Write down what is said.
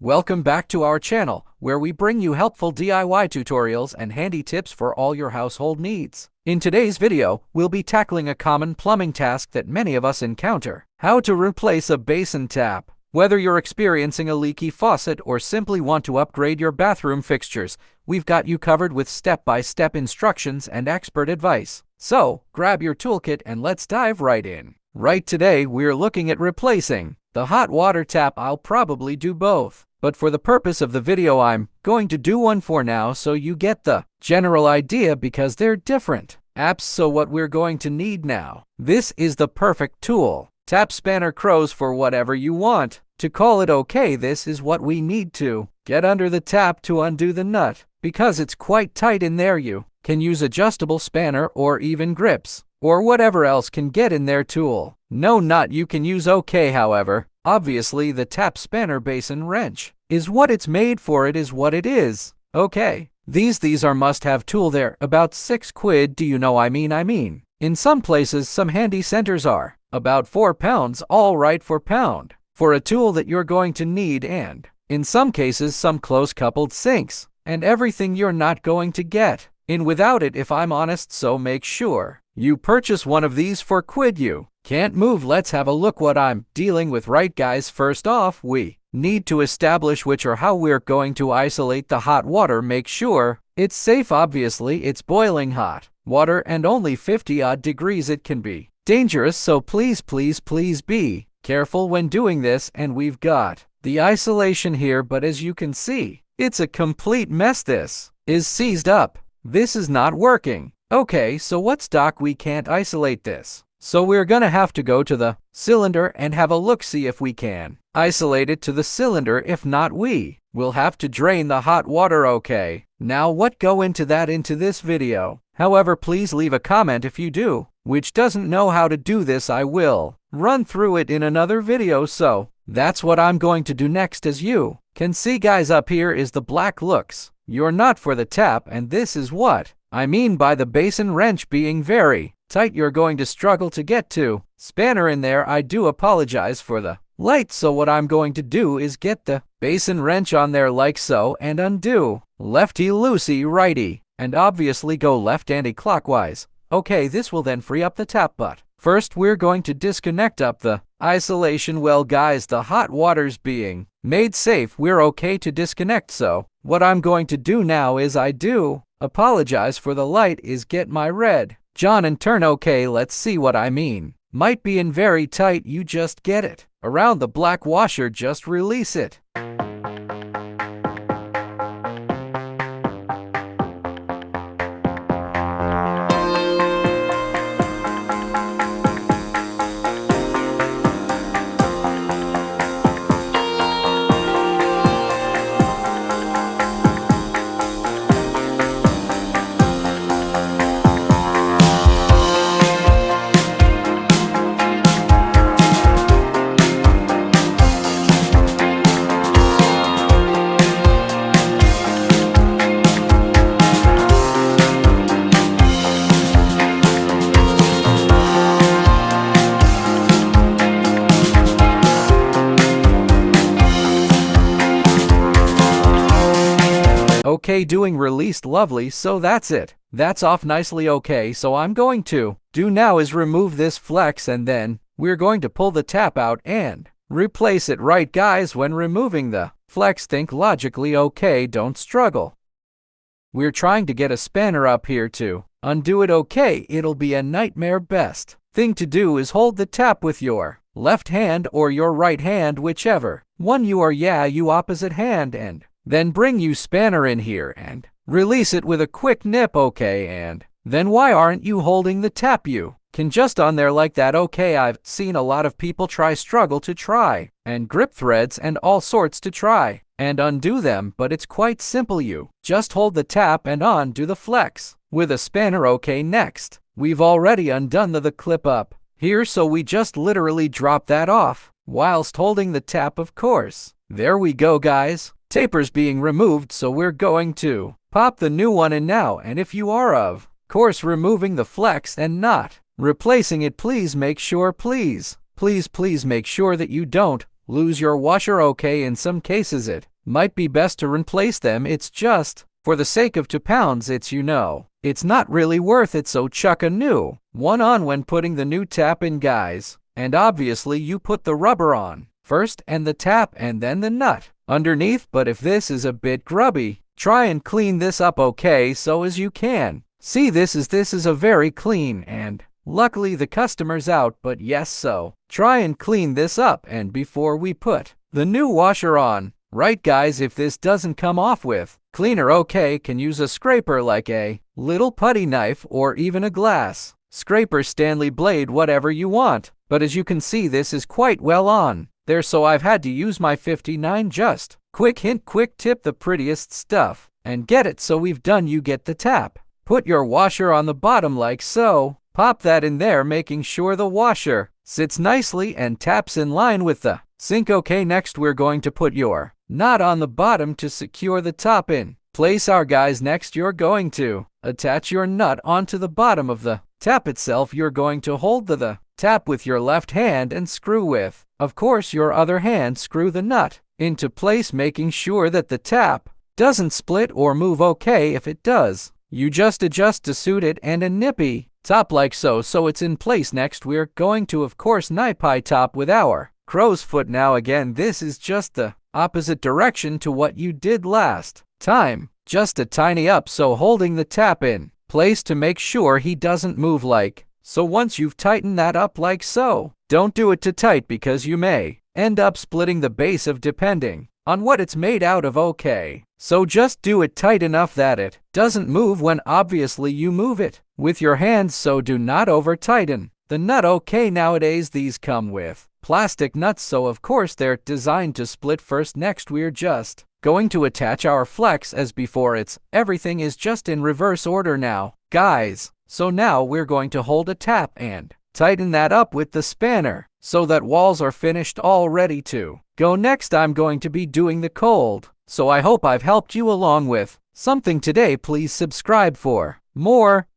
Welcome back to our channel, where we bring you helpful DIY tutorials and handy tips for all your household needs. In today's video, we'll be tackling a common plumbing task that many of us encounter: how to replace a basin tap. Whether you're experiencing a leaky faucet or simply want to upgrade your bathroom fixtures, we've got you covered with step-by-step instructions and expert advice. So, grab your toolkit and let's dive right in. Right today, we're looking at replacing the hot water tap. I'll probably do both, but for the purpose of the video, I'm going to do one for now so you get the general idea because they're different apps. So what we're going to need now, this is the perfect tool. Tap spanner crows for whatever you want. To call it okay, this is what we need to get under the tap to undo the nut, because it's quite tight in there. You can use adjustable spanner or even grips, or whatever else can get in their tool. No nut you can use okay, however. Obviously the tap spanner basin wrench is what it's made for. It is what it is. Okay, these are must-have tool. They're about £6. Do you know I mean, in some places some handy centers are about £4, all right for pound, for a tool that you're going to need, and in some cases some close-coupled sinks, and everything you're not going to get in without it, if I'm honest. So make sure you purchase one of these for quid you can't move. Let's have a look what I'm dealing with. Right guys, first off, we need to establish which or how we're going to isolate the hot water. Make sure it's safe. Obviously it's boiling hot water and only 50-odd degrees. It can be dangerous, so please be careful when doing this. And we've got the isolation here, but as you can see, it's a complete mess. This is seized up. This is not working. Okay, so what's doc? We can't isolate this, so we're gonna have to go to the cylinder and have a look, see if we can isolate it to the cylinder. If not, we will have to drain the hot water. Okay, now what go into this video. However, please leave a comment if you do, which doesn't know how to do this. I will run through it in another video. So that's what I'm going to do next. As you can see guys, up here is the black looks. You're not for the tap, and this is what I mean by the basin wrench being very tight. You're going to struggle to get to spanner in there. I do apologize for the light. So what I'm going to do is get the basin wrench on there like so and undo lefty loosey righty, and obviously go left anti-clockwise. Okay, this will then free up the tap, but first we're going to disconnect up the isolation. Well guys, the hot water's being made safe. We're okay to disconnect. So what I'm going to do now is, I do apologize for the light, is get my red John and turn. Okay, let's see what I mean. Might be in very tight. You just get it around the black washer, just release it. Okay, doing released. Lovely. So that's it. That's off nicely. Okay, so I'm going to do now is remove this flex, and then we're going to pull the tap out and replace it. Right guys, when removing the flex, think logically. Okay, don't struggle. We're trying to get a spanner up here to undo it. Okay, it'll be a nightmare. Best thing to do is hold the tap with your left hand or your right hand, whichever one you are. Yeah, you opposite hand, and then bring you spanner in here and release it with a quick nip. Okay, and then why aren't you holding the tap? You can just on there like that. Okay, I've seen a lot of people struggle to try and grip threads and all sorts to try and undo them, but it's quite simple. You just hold the tap and undo the flex with a spanner. Okay, next we've already undone the clip up here, so we just literally drop that off whilst holding the tap, of course. There we go guys. Taper's being removed, so we're going to pop the new one in now. And if you are of course removing the flex and not replacing it, please make sure, please make sure that you don't lose your washer. Okay, in some cases it might be best to replace them. It's just, for the sake of £2, it's not really worth it, so chuck a new one on when putting the new tap in, guys. And obviously you put the rubber on first and the tap and then the nut underneath, but if this is a bit grubby, try and clean this up okay so as you can. See, this is a very clean, and luckily the customer's out, but yes, so try and clean this up and before we put the new washer on. Right guys, if this doesn't come off with cleaner, okay, can use a scraper like a little putty knife or even a glass scraper, Stanley blade, whatever you want. But as you can see, this is quite well on there, so I've had to use my 59. Just quick hint, quick tip, the prettiest stuff and get it. So we've done, you get the tap. Put your washer on the bottom like so. Pop that in there, making sure the washer sits nicely and taps in line with the sink. Okay, next we're going to put your nut on the bottom to secure the top in place. Our guys, next you're going to attach your nut onto the bottom of the tap itself. You're going to hold the tap with your left hand and screw with, of course, your other hand. Screw the nut into place, making sure that the tap doesn't split or move. Okay, if it does, you just adjust to suit it, and a nippy top like so, so it's in place. Next we're going to, of course, nipie top with our crow's foot. Now again, this is just the opposite direction to what you did last time, just a tiny up, so holding the tap in place to make sure he doesn't move like so. Once you've tightened that up like so, don't do it too tight because you may end up splitting the base of depending on what it's made out of. Okay, so just do it tight enough that it doesn't move when obviously you move it with your hands, so do not over tighten the nut. Okay, nowadays these come with plastic nuts, so of course they're designed to split first. Next we're just going to attach our flex as before. Everything is just in reverse order now, guys. So now we're going to hold a tap and tighten that up with the spanner so that walls are finished, all ready to go. Next I'm going to be doing the cold, so I hope I've helped you along with something today. Please subscribe for more.